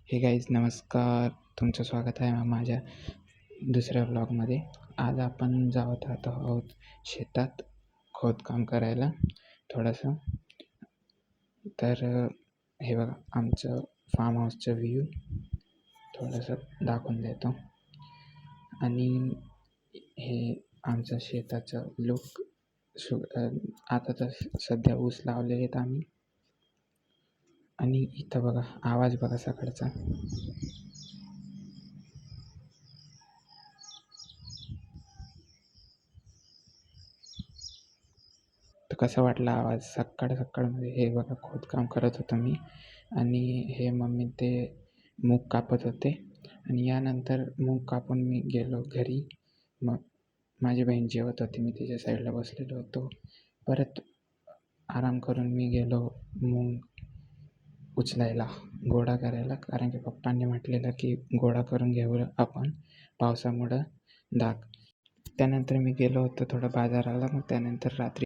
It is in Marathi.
हे गाईज नमस्कार. तुमचं स्वागत आहे माझ्या दुसऱ्या व्लॉगमध्ये. आज आपण जात आहोत शेतात खोदकाम करायला थोडंसं. तर हे बघा आमचं फार्म हाऊसचं व्ह्यू थोडंसं दाखवून देतो. आणि हे आमचं शेताचं लुक. आता तर सध्या ऊस लावलेले आहेत आम्ही. आणि इथं बघा आवाज बघा सकाळचा. तर कसा वाटला आवाज सकाळमध्ये. हे बघा खोदकाम करत होतो मी आणि हे मम्मी ते मूग कापत होते. आणि यानंतर मूग कापून मी गेलो घरी. मग माझी बहीण जेवत होती, मी तिच्या साईडला बसलेलो होतो. परत आराम करून मी गेलो मूग उचलायला, गोळा करायला, कारण की पप्पांनी म्हटलेलं की गोळा करून घेऊ आपण पावसामुळं त्यानंतर मी गेलो होतो थोडं बाजाराला. मग त्यानंतर रात्री